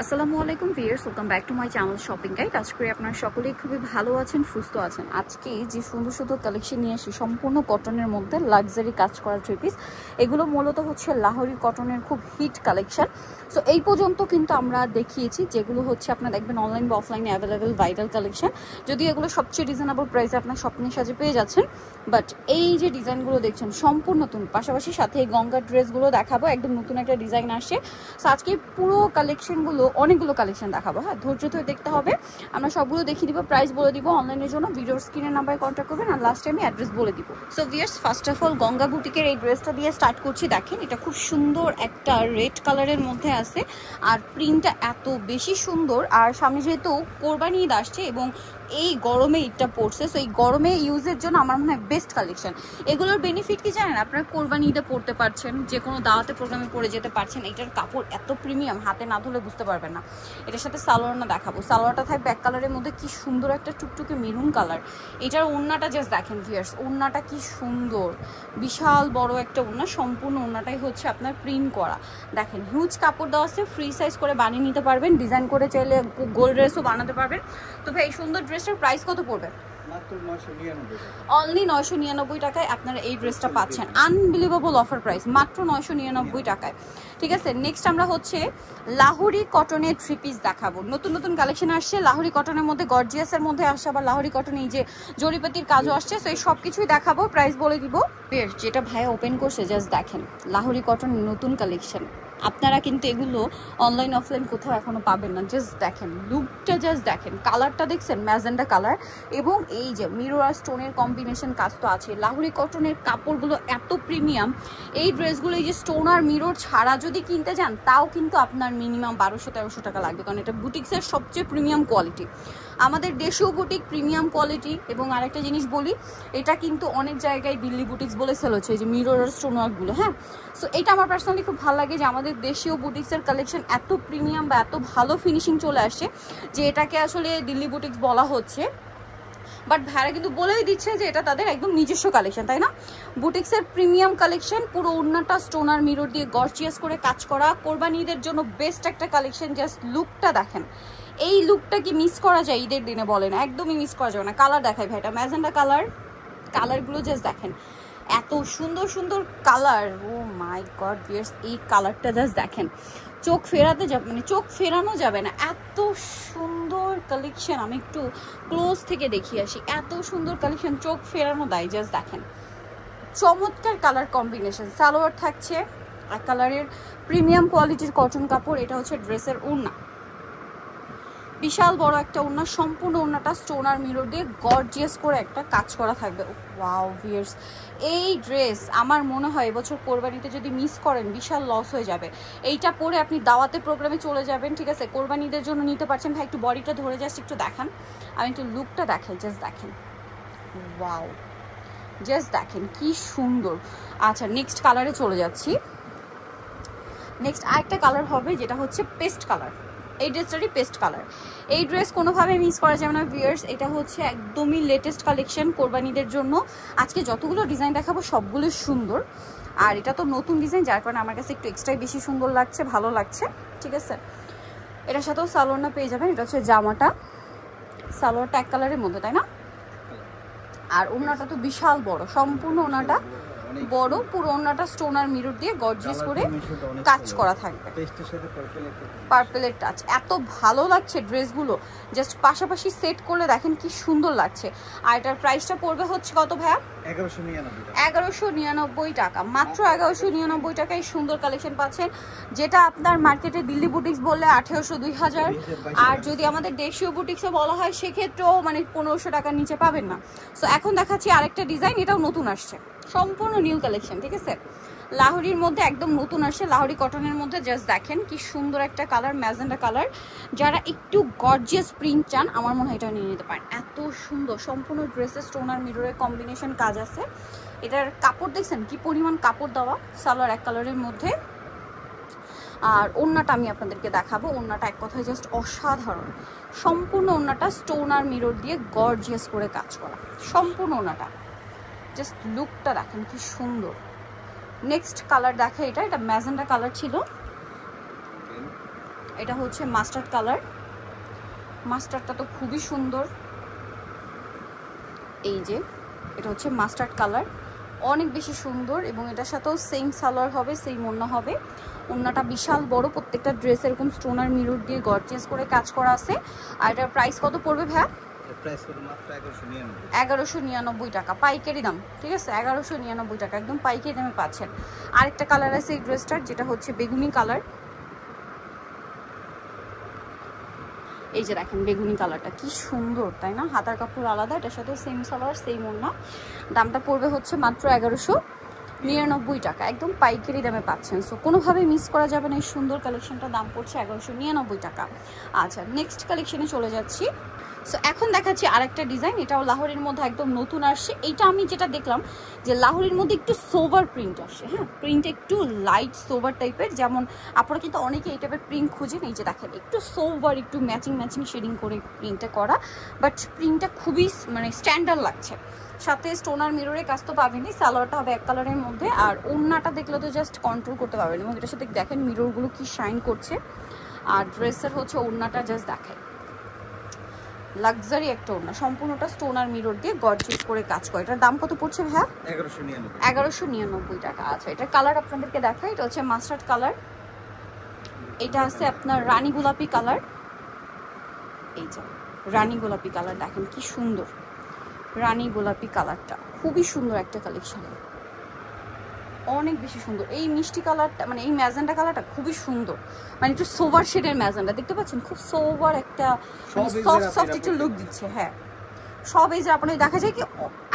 আসসালামু আলাইকুম viewers, welcome back to my channel shopping guide. আশা করি আপনারা সকলেই খুবই ভালো আছেন, সুস্থ আছেন। আজকে যে সুন্দর সুন্দর কালেকশন নিয়ে আসি সম্পূর্ণ কটনের মধ্যে লাক্সারি কাজ করা থ্রি পিস, এগুলো মূলত হচ্ছে লাহোরি কটনের খুব হিট কালেকশন। সো এই পর্যন্ত কিন্তু আমরা দেখিয়েছি যেগুলো হচ্ছে আপনারা দেখবেন অনলাইন বা অফলাইনে অ্যাভেলেবেল ভাইরাল কালেকশন, যদি এগুলো সবচেয়ে রিজনেবল প্রাইসে আপনার স্বপ্নের সাজে পেয়ে যাচ্ছেন। বাট এই যে ডিজাইনগুলো দেখছেন সম্পূর্ণ নতুন, পাশাপাশি সাথে এই গঙ্গার ড্রেসগুলো দেখাবো, একদম নতুন একটা ডিজাইন আসছে। সো আজকে পুরো কালেকশনগুলো অনেকগুলো কালেকশন দেখাবো, হ্যাঁ ধৈর্য ধরে দেখতে হবে। আমরা সবগুলো দেখিয়ে দিব, প্রাইস বলে দিব। অনলাইনের জন্য ভিডিওর স্ক্রিনের নাম্বারে কন্ট্যাক্ট করবেন, আর লাস্টে আমি অ্যাড্রেস বলে দিব। So viewers, first of all Ganga বুটিকের এই ড্রেসটা দিয়ে স্টার্ট করছি। দেখেন এটা খুব সুন্দর একটা রেড কালারের মধ্যে আছে, আর প্রিন্টটা এত বেশি সুন্দর। আর সামনে যেহেতু কোরবানি ঈদ আসছে এবং এই গরমে ঈদটা পড়ছে, সো এই গরমে ইউজের জন্য আমার মনে হয় বেস্ট কালেকশন। এগুলোর বেনিফিট কি জানেন? আপনারা কোরবানি ঈদে পড়তে পারছেন, যে কোনো দাওয়াতে প্রোগ্রামে পরে যেতে পারছেন। এটার কাপড় এত প্রিমিয়াম, হাতে না ধরলে বুঝতে পারবেন না। এটার সাথে সালোয়ারটা দেখাবো। সালোয়ারটা থাকবে এক কালারের মধ্যে, কি সুন্দর একটা টুকটুকে মেরুন কালার। এটার ওড়নাটা জাস্ট দেখেন ভিউয়ার্স, ওড়নাটা কি সুন্দর, বিশাল বড় একটা ওড়না। সম্পূর্ণ ওড়নাটাই হচ্ছে আপনার প্রিন্ট করা। দেখেন হিউজ কাপড় দেওয়া আছে, ফ্রি সাইজ করে বানিয়ে নিতে পারবেন, ডিজাইন করে চাইলে গোল ড্রেসও বানাতে পারবেন। তো ভাই এই সুন্দর ড্রেসটার প্রাইস কত পড়বে? অনলি 999 টাকায় আপনারা এই ড্রেসটা পাচ্ছেন। আনবিলিভেবল অফার প্রাইস, মাত্র 999 টাকায়। ঠিক আছে, নেক্সট আমরা হচ্ছে লাহোরি কটনের থ্রি পিস দেখাবো। নতুন নতুন কালেকশন আসছে লাহোরি কটনের মধ্যে, গর্জিয়াসের মধ্যে আসছে, আবার লাহোরি কটনে এই যে জরিপাতির কাজও আসছে। সো এই সব কিছুই দেখাবো, প্রাইস বলে দিব। বেশ, যেটা ভাইয়া ওপেন করছে জাস্ট দেখেন, লাহোরি কটনের নতুন কালেকশন। আপনারা কিন্তু এগুলো অনলাইন অফলাইন কোথাও এখনো পাবেন না। জাস্ট দেখেন লুকটা, জাস্ট দেখেন কালারটা দেখছেন, ম্যাজেন্ডা কালার, এবং এই যে মিরর আর স্টোনের কম্বিনেশন কাজ তো আছে। লাহোরি কটনের কাপড়গুলো এত প্রিমিয়াম, এই ড্রেসগুলো এই যে স্টোন আর মিরর ছাড়া যদি কিনতে যান তাও কিন্তু আপনার মিনিমাম 1200-1300 টাকা লাগবে, কারণ এটা বুটিক্সের সবচেয়ে প্রিমিয়াম কোয়ালিটি, আমাদের দেশীয় বুটিক প্রিমিয়াম কোয়ালিটি। এবং আরেকটা জিনিস বলি, এটা কিন্তু অনেক জায়গায় দিল্লি বুটিক্স বলে সেল হচ্ছে, এই যে মিরর আর স্টোন ওয়ার্কগুলো। হ্যাঁ, সো এটা আমার পার্সোনালি খুব ভালো লাগে যে আমাদের দেশীয় বুটিক্সের কালেকশন এত প্রিমিয়াম বা এত ভালো ফিনিশিং চলে আসছে যে এটাকে আসলে দিল্লি বুটিক্স বলা হচ্ছে। বাট ভাইরা কিন্তু বলেই দিচ্ছে যে এটা তাদের একদম নিজস্ব কালেকশন, তাই না? বুটিক্সের প্রিমিয়াম কালেকশন, পুরো ওড়নাটা স্টোনার মিরর দিয়ে গর্জিয়াস করে কাজ করা, কোরবানি ঈদের জন্য বেস্ট একটা কালেকশন। জাস্ট লুকটা দেখেন, এই লুকটা কি মিস করা যায় ঈদের দিনে? বলেন, একদমই মিস করা যাবে না। কালার দেখাই ভাই, এটা ম্যাজেন্ডা কালার, কালারগুলো জাস্ট দেখেন, এত সুন্দর সুন্দর কালার। ও মাই গড ভিউয়ার্স, এই কালারটা জাস্ট দেখেন, চোখ ফেরাতে যাবে, মানে চোখ ফেরানো যাবে না, এত সুন্দর কালেকশন। আমি একটু ক্লোজ থেকে দেখিয়ে আসি, এত সুন্দর কালেকশন, চোখ ফেরানো দেয়। জাস্ট দেখেন চমৎকার কালার কম্বিনেশন। সালোয়ার থাকছে এক কালারের প্রিমিয়াম কোয়ালিটির কটন কাপড়। এটা হচ্ছে ড্রেসের ওড়না, বিশাল বড় একটা ওড়না, সম্পূর্ণ ওড়নাটা স্টোন আর মিরর দিয়ে গর্জিয়াস করে একটা কাজ করা থাকবে। ওয়াও ভিউয়ার্স, এই ড্রেস আমার মনে হয় এবছর কোরবানিতে যদি মিস করেন বিশাল লস হয়ে যাবে। এইটা পরে আপনি দাওয়াতে প্রোগ্রামে চলে যাবেন, ঠিক আছে, কোরবানিদের জন্য নিতে পারছেন। ভাই একটু বডিটা ধরে জাস্ট একটু দেখান, আমি একটু লুকটা দেখাই, জাস্ট দেখেন, ওয়াও জাস্ট দেখেন কি সুন্দর। আচ্ছা, নেক্সট কালারে চলে যাচ্ছি। নেক্সট আরেকটা কালার হবে যেটা হচ্ছে পেস্ট কালার। এই ড্রেসটারই পেস্ট কালার। এই ড্রেস কোনোভাবে মিস করা যাবে না ভিউয়ার্স, এটা হচ্ছে একদমই লেটেস্ট কালেকশন কোরবানিদের জন্য। আজকে যতগুলো ডিজাইন দেখাবো সবগুলো সুন্দর, আর এটা তো নতুন ডিজাইন, যার কারণে আমার কাছে একটু এক্সট্রাই বেশি সুন্দর লাগছে, ভালো লাগছে। ঠিক আছে, এটার সাথেও সালোয়ারটা পেয়ে যাবেন। এটা হচ্ছে জামাটা, সালোয়ারটা এক কালারের মধ্যে, তাই না? আর ওড়নাটা তো বিশাল বড়, সম্পূর্ণ ওড়নাটা বড়, পুরো ওড়নাটা স্টোন আর মিরর দিয়ে গর্জিয়াস করে কাজ করা থাকবে, পার্পলের টাচ। এত ভালো লাগছে ড্রেসগুলো, জাস্ট পাশাপাশি সেট করলে দেখেন কি সুন্দর লাগছে। আর এটার প্রাইসটা পড়বে হচ্ছে কত ভাইয়া? 1199 টাকা, মাত্র 1199 টাকায় সুন্দর কালেকশন পাচ্ছেন, যেটা আপনার মার্কেটে দিল্লি বুটিক্স বললে 1800-2000, আর যদি আমাদের দেশীয় বুটিক্সে বলা হয় সেক্ষেত্রেও মানে 1500 টাকার নিচে পাবেন না। সো এখন দেখাচ্ছি আরেকটা ডিজাইন, এটাও নতুন আসছে, সম্পূর্ণ নিউ কালেকশন। ঠিক আছে, লাহোরির মধ্যে একদম নতুন আসে, লাহোরি কটনের মধ্যে। জাস্ট দেখেন কি সুন্দর একটা কালার, ম্যাজেন্ডা কালার। যারা একটু গর্জিয়াস প্রিন্ট চান আমার মনে হয় এটা নিয়ে নিতে পারেন, এত সুন্দর। সম্পূর্ণ ড্রেসের স্টোন আর মিররের কম্বিনেশন কাজ আছে। এটার কাপড় দেখছেন কি পরিমাণ কাপড় দেওয়া, সালোয়ার এক কালারের মধ্যে। আর ওড়নাটা আমি আপনাদেরকে দেখাবো, ওড়নাটা এক কথায় জাস্ট অসাধারণ। সম্পূর্ণ ওড়নাটা স্টোন আর মিরর দিয়ে গর্জিয়াস করে কাজ করা, সম্পূর্ণ ওড়নাটা। জাস্ট লুকটা দেখেন কি সুন্দর। নেক্সট কালার দেখা, এটা ম্যাজেন্ডা কালার ছিল, এটা হচ্ছে মাস্টার্ড কালার, মাস্টার্ডটা তো খুবই সুন্দর। এই যে এটা হচ্ছে মাস্টার্ড কালার, অনেক বেশি সুন্দর এবং এটার সাথেও সেম সালোয়ার হবে, সেম ওড়না হবে। ওড়নাটা বিশাল বড়, প্রত্যেকটা ড্রেস এরকম স্টোন আর মিরর দিয়ে গর্জিয়াস করে কাজ করা আছে। আর এটার প্রাইস কত পড়বে ভাইয়া? প্রাইস কত? মাত্র 1199 টাকা, পাইকারি দাম। ঠিক আছে, 1199 টাকা একদম পাইকারি দামে পাচ্ছেন। আরেকটা কালার আছে এই ড্রেসটার, যেটা হচ্ছে বেগুনি কালার। এই যে দেখেন বেগুনি কালারটা কি সুন্দর, তাই না? হাতার কাপড় আলাদা, এটার সাথে সেম সালোয়ার সেম ওড়না। দামটা পড়বে হচ্ছে মাত্র 1199 টাকা, একদম পাইকারি দামে পাচ্ছেন। সো কোনোভাবে মিস করা যাবে না এই সুন্দর কালেকশনটা, দাম পড়ছে 1199 টাকা। আচ্ছা, নেক্সট কালেকশনে চলে যাচ্ছি। সো এখন দেখাচ্ছি আরেকটা ডিজাইন, এটাও লাহোরের মধ্যে একদম নতুন আসছে। এইটা আমি যেটা দেখলাম যে লাহোরের মধ্যে একটু সোভার প্রিন্ট আসে, হ্যাঁ, প্রিন্ট একটু লাইট সোভার টাইপের। যেমন আপনারা কিন্তু অনেকে এই টাইপের প্রিন্ট খুঁজেন, এই যে দেখেন একটু সোভার, একটু ম্যাচিং ম্যাচিং শেডিং করে প্রিন্টটা করা, বাট প্রিন্টটা খুবই মানে স্ট্যান্ডার্ড লাগছে। সাথে স্টোনার মিররের কাজ তো পাবেনই, সালোয়ারটা হবে এক কালারের মধ্যে, আর ওড়নাটা দেখলে তো জাস্ট কন্ট্রোল করতে পারবেন। এবং এটার সাথে দেখেন মিররগুলো কি শাইন করছে। আর ড্রেসের হচ্ছে ওড়নাটা জাস্ট দেখায় লাক্সারি একটা ওড়না, সম্পূর্ণটা স্টোন আর মিরর দিয়ে গর্জিয়াস করে কাজ করে। এটার দাম কত পড়ছে ভাইয়া? 1199 টাকা। আচ্ছা, এটার কালার আপনাদেরকে দেখাই, এটা হচ্ছে মাস্টার্ড কালার, এটা আছে আপনার রানী গোলাপি কালার। এই যে রানী গোলাপি কালার, দেখেন কি সুন্দর রানী গোলাপি কালারটা, খুবই সুন্দর একটা কালেকশন, অনেক বেশি সুন্দর। এই মিষ্টি কালারটা মানে এই ম্যাজেন্টা কালারটা খুবই সুন্দর, মানে একটু সোভার শেডের ম্যাজেন্টা, দেখতে পাচ্ছেন খুব সোভার একটা সফট সফট একটু লুক দিচ্ছে। হ্যাঁ, সব এই যে আপনাদের দেখা যায় কি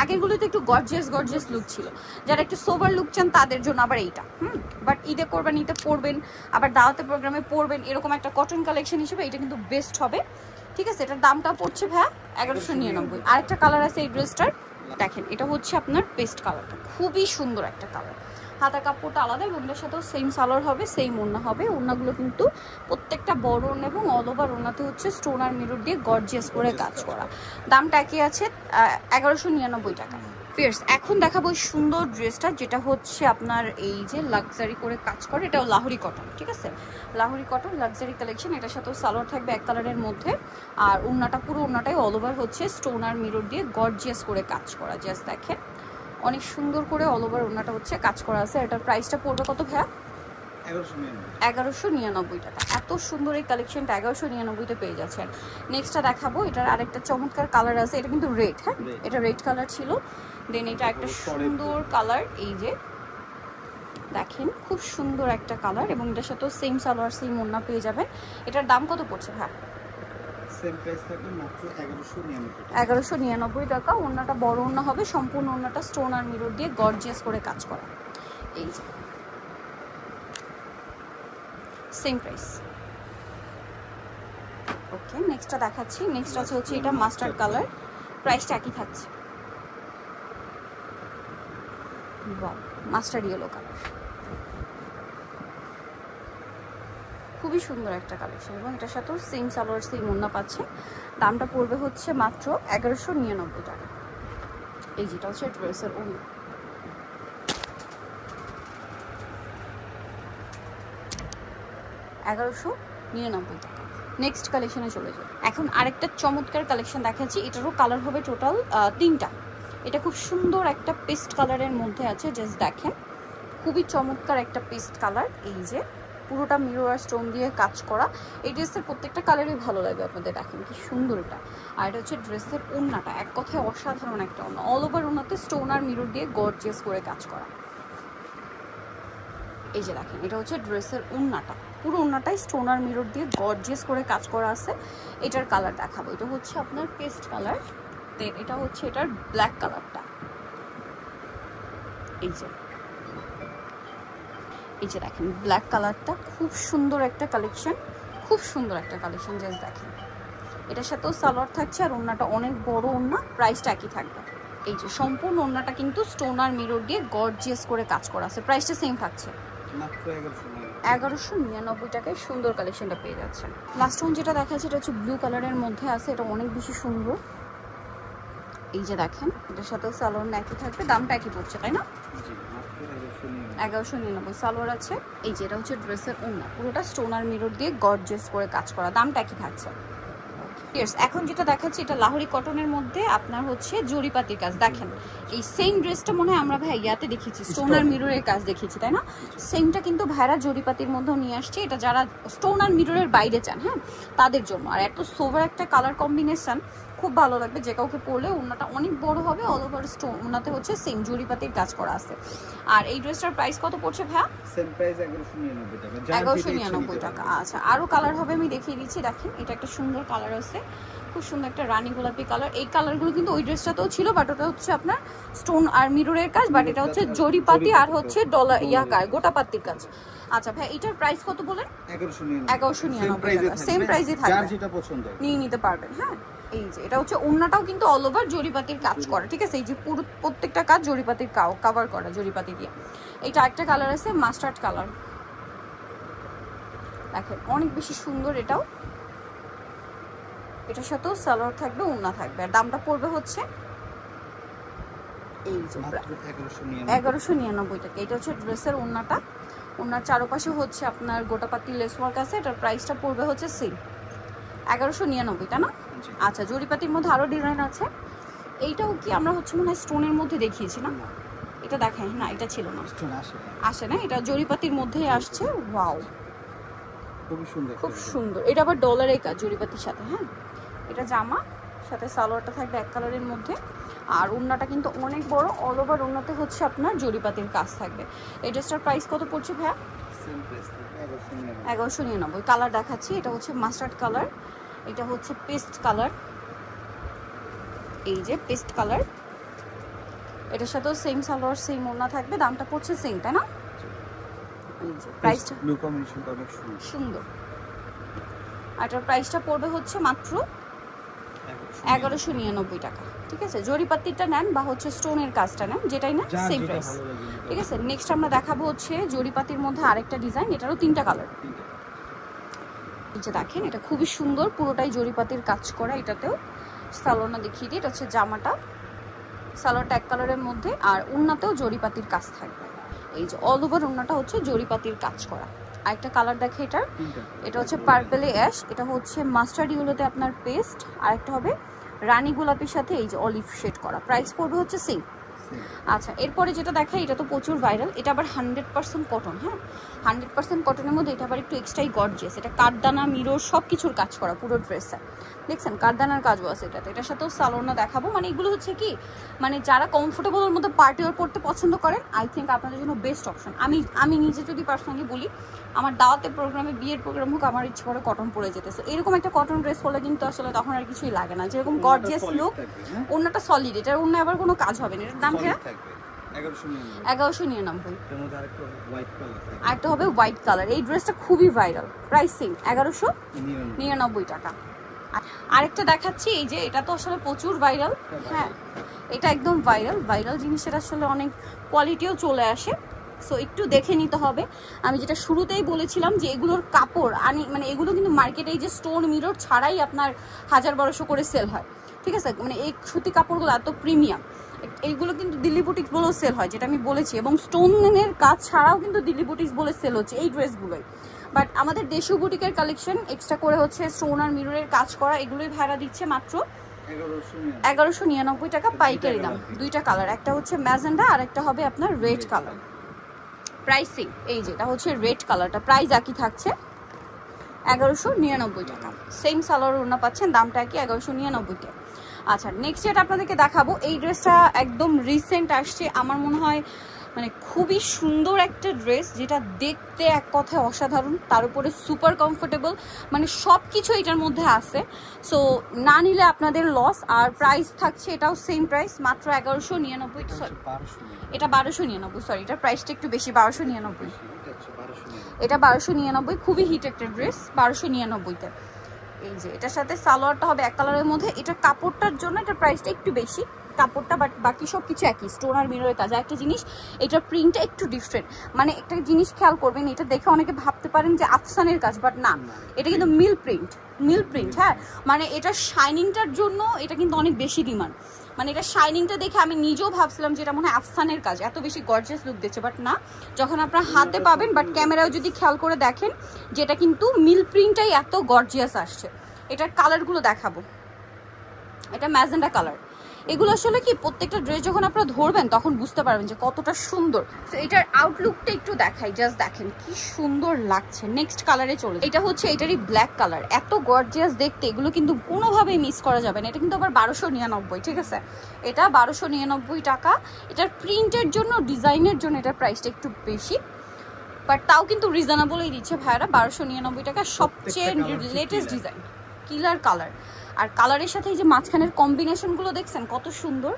আগেরগুলোতে একটু গর্জিয়াস গর্জিয়াস লুক ছিল, যারা একটু সোভার লুক চান তাদের জন্য আবার এইটা। বাট ঈদে করবেন, ঈদে পরবেন, আবার দাওয়াতে প্রোগ্রামে পরবেন, এরকম একটা কটন কালেকশন হিসেবে এটা কিন্তু বেস্ট হবে। ঠিক আছে, এটার দামটা পড়ছে ভাইয়া 1199। আরেকটা কালার আছে এই ড্রেসটার, দেখেন এটা হচ্ছে আপনার পেস্ট কালারটা, খুবই সুন্দর একটা কালার। হাতা কাপড়টা আলাদা এবং এটার সাথেও সেম সালোয়ার হবে, সেম ওড়না হবে। ওড়নাগুলো কিন্তু প্রত্যেকটা বড় ওড়না এবং অল ওভার ওড়নাতে হচ্ছে স্টোন আর মিরর দিয়ে গর্জিয়াস করে কাজ করা। দামটা একই আছে 1199 টাকা। ফিয়ার্স, এখন দেখাবো সুন্দর ড্রেসটা, যেটা হচ্ছে আপনার এই যে লাক্সারি করে কাজ করে, এটাও লাহোরি কটন। ঠিক আছে, লাহোরি কটন লাক্সারি কালেকশন, এটার সাথেও সালোয়ার থাকবে এক কালারের মধ্যে। আর ওড়নাটা পুরো ওড়নাটাই অল ওভার হচ্ছে স্টোন আর মিরর দিয়ে গর্জিয়াস করে কাজ করা। জাস্ট দেখেন অনেক সুন্দর করে অল ওভার ওড়নাটা হচ্ছে কাজ করা আছে। এটার প্রাইসটা পড়বে কত ভাইয়া? 1199 টাকা। এত সুন্দর এই কালেকশনটা 1199-তে পেয়ে যাচ্ছেন। নেক্সটটা দেখাবো, এটার আরেকটা চমৎকার কালার আছে, এটা কিন্তু রেড। হ্যাঁ, এটা রেড কালার ছিল, দেন এটা একটা সুন্দর কালার, এই যে দেখেন খুব সুন্দর একটা কালার, এবং এটার সাথেও সেম সালোয়ার সেম ওড়না পেয়ে যাবেন। এটার দাম কত পড়ছে ভাই? সেম প্রাইস থাকবে মাত্র 1199 টাকা। ওড়নাটা বড় ওড়না হবে, সম্পূর্ণ ওড়নাটা স্টোন আর মিরর দিয়ে গর্জিয়াস করে কাজ করা। এই যে সেম প্রাইস। ওকে, নেক্সটটা দেখাচ্ছি। নেক্সট আছে হচ্ছে এটা মাস্টার্ড কালার, প্রাইসটা একই থাকছে। ওয়াও, মাস্টার্ড ইয়েলো কালার, খুবই সুন্দর একটা কালেকশন, এবং এটার সাথেও সেম সালোয়ার সেম ওড়না পাচ্ছে। দামটা পড়বে হচ্ছে মাত্র 1199 টাকা। এই যেটা হচ্ছে ড্রেসের ওড়না, 1199 টাকা। নেক্সট কালেকশনে চলে যাবে। এখন আরেকটা চমৎকার কালেকশন দেখাচ্ছি, এটারও কালার হবে টোটাল 3টা। এটা খুব সুন্দর একটা পেস্ট কালারের মধ্যে আছে, জাস্ট দেখেন খুবই চমৎকার একটা পেস্ট কালার। এই যে পুরোটা মিরর আর স্টোন দিয়ে কাজ করা। এই ড্রেসের প্রত্যেকটা কালারই ভালো লাগবে আপনাদের, দেখেন কি সুন্দর এটা। আর এটা হচ্ছে ড্রেসের ওড়নাটা, এক কথায় অসাধারণ একটা ওড়না, অল ওভার ওড়নাতে স্টোন আর মিরর দিয়ে গর্জিয়াস করে কাজ করা। এই যে দেখেন এটা হচ্ছে ড্রেসের ওড়নাটা, পুরো ওড়নাটাই স্টোন আর মিরর দিয়ে গর্জিয়াস করে কাজ করা আছে। এটার কালার দেখাবো, এটা হচ্ছে আপনার পেস্ট কালার, দেন এটা হচ্ছে এটার ব্ল্যাক কালারটা। এই যে দেখেন ব্ল্যাক কালারটা, খুব সুন্দর একটা কালেকশন, খুব সুন্দর একটা কালেকশন। জাস্ট দেখেন এটার সাথেও সালোয়ার থাকছে, আর ওড়নাটা অনেক বড় ওড়না, প্রাইসটা একই থাকবে। এই যে সম্পূর্ণ ওড়নাটা কিন্তু স্টোন আর মিরর দিয়ে গর্জিয়াস করে কাজ করা আছে, প্রাইসটা সেম থাকছে মাত্র 1199 টাকায় সুন্দর কালেকশনটা পেয়ে যাচ্ছেন। লাস্ট ওয়ান যেটা দেখাচ্ছে এটা হচ্ছে ব্লু কালারের মধ্যে আছে, এটা অনেক বেশি সুন্দর। এই যে দেখেন এটার সাথেও সালোয়ার একই থাকবে, দামটা একই পড়ছে, তাই না? 1199 সালোয়ার আছে। এই যে এটা হচ্ছে ড্রেসের ওড়না, পুরোটা স্টোন আর মিরর দিয়ে গর্জিয়াস করে কাজ করা। দামটা কি থাকছে? এখন যেটা দেখাচ্ছি এটা লাহোরি কটনের মধ্যে আপনার হচ্ছে জরিপাতির কাজ। দেখেন এই সেম ড্রেসটা মনে হয় আমরা ভাই ইয়াতে দেখেছি, স্টোন আর মিররের কাজ দেখেছি, তাই না? সেমটা কিন্তু ভাইরা জরিপাতির মধ্যেও নিয়ে আসছে। এটা যারা স্টোন আর মিররের বাইরে চান, হ্যাঁ, তাদের জন্য। আর এত সোভার একটা কালার কম্বিনেশন, খুব ভালো লাগবে যে কাউকে পরলে। ওড়নাটা অনেক বড় হবে, অল ওভার স্টোন, ওড়নাতে হচ্ছে সেম জরিপাতির কাজ করা আছে। আর এই ড্রেসটার প্রাইস কত পড়ছে ভাইয়া? সেম প্রাইস 1199 টাকা। 1199 টাকা। আচ্ছা, আরো কালার হবে, আমি দেখিয়ে দিচ্ছি। দেখেন এটা একটা সুন্দর কালার আছে, খুব সুন্দর একটা রানী গোলাপি কালার। এই কালারগুলো কিন্তু ওই ড্রেসটাতেও ছিল, বাট ওটা হচ্ছে আপনার স্টোন আর মিররের কাজ, বাট এটা হচ্ছে জরিপাতি আর হচ্ছে ডলার গোটাপাতির কাজ। আচ্ছা ভাই, এটার প্রাইস কত বলেন? 1199 টাকা। সেম প্রাইসই থাকবে, যার যেটা পছন্দ নিয়ে নিতে পারবেন। হ্যাঁ, এই যে এটা হচ্ছে ওড়নাটাও কিন্তু অল ওভার জরিপাতির কাজ করা, ঠিক আছে? এই যে পুরো প্রত্যেকটা কাজ জরিপাতির কভার করা, জরিপাতি দিয়ে। এইটা একটা কালার আছে মাস্টার্ড কালার, দেখেন অনেক বেশি সুন্দর। এটাও, এটার সাথেও সালোয়ার থাকবে, ওড়না থাকবে। আর দামটা পড়বে হচ্ছে এই যে 1199 টাকা। এটা হচ্ছে ড্রেসের ওড়নাটা। ওড়নার চারপাশে হচ্ছে আপনার গোটাপাতি লেস ওয়ার্ক আছে। এটার প্রাইসটা পড়বে হচ্ছে সেম 1199, তাই না? আচ্ছা, জরিপাতির মধ্যে আরো ডিজাইন আছে। এইটাও কি আমরা হচ্ছে মনে হয় স্টোনের মধ্যে দেখিয়েছি না? এটা দেখেন না, এটা ছিল না, স্টোন আসে না, এটা জরিপাতির মধ্যে আসছে। ওয়াও, খুব সুন্দর। এটা আবার ডলারের কাজ জরিপাতির সাথে। হ্যাঁ, এটা জামা, সাথে সালোয়ারটা থাকবে এক কালারের মধ্যে। আর ওড়নাটা কিন্তু অনেক বড়, অল ওভার ওড়নাতে হচ্ছে আপনার জরিপাতির কাজ থাকবে। এই ড্রেসটার প্রাইস কত পড়ছে ভাইয়া? 1199। কালার দেখাচ্ছি, এটা হচ্ছে মাস্টার্ড কালার, এটা হচ্ছে পেস্ট কালার। এই যে পেস্ট কালার, এটার সাথেও সেম সালোয়ার সেম ওড়না থাকবে। দামটা পড়ছে সেম, তাই না? এই যে প্রাইসটা ব্লু কম্বিনেশনটা অনেক সুন্দর। আর এটার প্রাইসটা পড়বে হচ্ছে মাত্র 1199 টাকা, ঠিক আছে? জরিপাতিটা নেন বা হচ্ছে স্টোনের কাজটা নেন, যেটাই না সেম প্রাইস, ঠিক আছে? নেক্সট আমরা দেখাবো হচ্ছে জরিপাতির মধ্যে আরেকটা ডিজাইন, এটারও 3টা কালার। এই যে দেখেন এটা খুবই সুন্দর, পুরোটাই জরিপাতির কাজ করা। এটাতেও সালোয়ারটা দেখিয়ে দিই, এটা হচ্ছে জামাটা, সালোয়ারটা এক কালারের মধ্যে, আর ওড়নাতেও জরিপাতির কাজ থাকবে। এই যে অল ওভার ওড়নাটা হচ্ছে জরিপাতির কাজ করা। আরেকটা কালার দেখে এটার, এটা হচ্ছে পার্পেলে অ্যাশ, এটা হচ্ছে মাস্টার্ড ইয়েলোতে আপনার পেস্ট, আরেকটা হবে রানী গোলাপির সাথে এই যে অলিভ শেড করা। প্রাইস পড়বে হচ্ছে সেম। আচ্ছা, এরপরে যেটা দেখাই, এটা তো প্রচুর ভাইরাল, এটা আবার 100% কটন। হ্যাঁ, 100% কটনের মধ্যে এটা আবার একটু এক্সট্রাই গর্জিয়াস। এটা কাঠদানা মিরর সব কিছুর কাজ করা পুরো ড্রেসে, দেখছেন কাঠদানার কাজও আছে এটাতে। এটার সাথেও সালোয়ারটা দেখাবো। মানে এগুলো হচ্ছে কি, মানে যারা কমফোর্টেবলের মধ্যে পার্টি ওয়্যার পড়তে পছন্দ করেন, আই থিঙ্ক আপনাদের জন্য বেস্ট অপশন। আমি নিজে যদি পার্সোনালি বলি, আমার দাওয়াতের প্রোগ্রামে, বিয়ের প্রোগ্রাম হোক, আমার ইচ্ছে করে কটন পরে যেতেছে। এরকম একটা কটন ড্রেস পরলে কিন্তু আসলে তখন আর কিছুই লাগে না, যেরকম গর্জিয়াস লুক। ওড়নাটা সলিড, এটার ওড়না আবার কোনো কাজ হবে না। এটার দাম কি? 1199। আরেকটা হবে হোয়াইট কালার। এই ড্রেসটা খুবই ভাইরাল, প্রাইস সেম 1199 টাকা। আরেকটা দেখাচ্ছি, এই যে এটা তো আসলে প্রচুর ভাইরাল। হ্যাঁ, এটা একদম ভাইরাল জিনিসের আসলে অনেক কোয়ালিটিও চলে আসে, সো একটু দেখে নিতে হবে। আমি যেটা শুরুতেই বলেছিলাম যে এগুলোর কাপড় মানে এগুলো কিন্তু মার্কেটে এই যে স্টোন মিরর ছাড়াই আপনার 1000-1200 করে সেল হয়, ঠিক আছে? মানে এই সুতি কাপড়গুলো এত প্রিমিয়াম, এইগুলো কিন্তু দিল্লি বুটিক্স বলেও সেল হয়, যেটা আমি বলেছি। এবং স্টোনের কাজ ছাড়াও কিন্তু দিল্লি বুটিক্স বলে সেল হচ্ছে এই ড্রেসগুলোই। বাট আমাদের দেশীয় বুটিকের কালেকশন এক্সট্রা করে হচ্ছে স্টোন আর মিররের কাজ করা, এগুলোই ভাড়া দিচ্ছে মাত্র 1199 টাকা পাইকারি দাম। 2টা কালার, একটা হচ্ছে ম্যাজেন্ডা আর একটা হবে আপনার রেড কালার। প্রাইসিং এই যে এটা হচ্ছে রেড কালারটা, প্রাইস একই থাকছে 1199 টাকা। সেম সালোয়ার ওড়না পাচ্ছেন, দামটা একই 1199 টাকা। আচ্ছা, নেক্সট যেটা আপনাদেরকে দেখাবো, এই ড্রেসটা একদম রিসেন্ট আসছে, আমার মনে হয় মানে খুবই সুন্দর একটা ড্রেস, যেটা দেখতে এক কথায় অসাধারণ, তার উপরে সুপার কমফোর্টেবল, মানে সব কিছু এটার মধ্যে আছে। সো না নিলে আপনাদের লস। আর প্রাইস থাকছে এটাও সেম প্রাইস, মাত্র 1199। সরি, এটা 1299, সরি এটার প্রাইসটা একটু বেশি, 1299। এটা 1299, খুবই হিট একটা ড্রেস, 1299-তে। এই যে এটার সাথে সালোয়ারটা হবে এক কালারের মধ্যে। এটা কাপড়টার জন্য এটার প্রাইসটা একটু বেশি, কাপড়টা, বাট বাকি সব কিছু একই, স্টোন আর মিররের কাজ। একটা জিনিস, এটার প্রিন্টটা একটু ডিফারেন্ট। মানে একটা জিনিস খেয়াল করবেন, এটা দেখে অনেকে ভাবতে পারেন যে আফসানের কাজ, বাট না, এটা কিন্তু মিল প্রিন্ট। হ্যাঁ, মানে এটা শাইনিংটার জন্য এটা কিন্তু অনেক বেশি ডিমান্ড। মানে এটা শাইনিংটা দেখে আমি নিজেও ভাবছিলাম যে এটা মনে হয় আফসানের কাজ, এত বেশি গর্জিয়াস লুক দিচ্ছে, বাট না, যখন আপনার হাতে পাবেন। বাট ক্যামেরাও যদি খেয়াল করে দেখেন যেটা কিন্তু মিল প্রিন্টটাই এত গর্জিয়াস আসছে। এটার কালারগুলো দেখাবো, এটা ম্যাজেন্ডা কালার। এগুলো আসলে কি প্রত্যেকটা ড্রেস যখন আপনারা ধরবেন তখন বুঝতে পারবেন যে কতটা সুন্দর। তো এটার আউটলুকটা একটু দেখাই, জাস্ট দেখেন কি সুন্দর লাগছে। নেক্সট কালারে চলে, এটা হচ্ছে এটারই ব্ল্যাক কালার, এত গর্জিয়াস দেখতে, এগুলো কিন্তু কোনোভাবেই মিস করা যাবে না। এটা কিন্তু আবার 1299, ঠিক আছে, এটা 1299 টাকা। এটার প্রিন্টের জন্য, ডিজাইনের জন্য এটার প্রাইসটা একটু বেশি, বাট তাও কিন্তু রিজনেবলই দিচ্ছে ভাইয়ারা, 1299 টাকা। সবচেয়ে লেটেস্ট ডিজাইন, কিলার কালার। আর কালারের সাথে এই যে মাঝখানের কম্বিনেশনগুলো দেখছেন কত সুন্দর।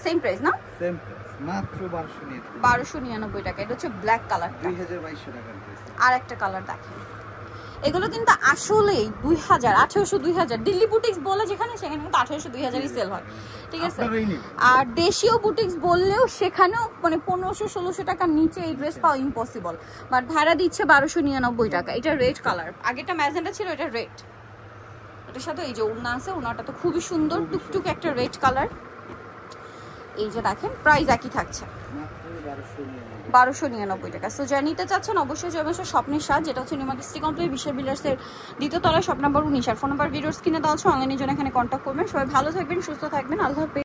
সেম প্রাইস না? সেম প্রাইস, মাত্র 1299 টাকা। এটা হচ্ছে ব্ল্যাক কালার, 2200 টাকার ড্রেস। আর একটা কালার দেখেন, এগুলো কিন্তু আসলেই 2000, 1800, 2000 দিল্লি বুটিক্স বলে যেখানে, সেখানে কিন্তু 1800, 2000ই সেল হয়, ঠিক আছে। আর দেশীয় বুটিক্স বললেও সেখানেও মানে 1500, 1600 টাকার নিচে এই ড্রেস পাওয়া ইম্পসিবল, বাট ভাড়া দিচ্ছে 1299 টাকা। এটা রেড কালার, আগেটা ম্যাজেন্ডা ছিল, এটা রেড। এটার সাথে এই যে ওড়না আছে, ওড়নাটা তো খুবই সুন্দর, টুকটুক একটা রেড কালার। এই যে দেখেন প্রাইস একই থাকছে, 1299 টাকা। সো যা নিতে চাচ্ছেন অবশ্যই যাবেন স্বপ্নের স্বাদ, যেটা হচ্ছে নিউ মার্কেট সিটি কমপ্লেক্স, বিশাল বিলার্সের দ্বিতীয় তলায়, শপ নাম্বার 19। আর ফোন নাম্বার ভিডিওর স্ক্রিনে দেওয়া আছে, অনলাইনের জন্য এখানে কন্ট্যাক্ট করবেন। সবাই ভালো থাকবেন, সুস্থ থাকবেন, আল্লাহ হাফেজ।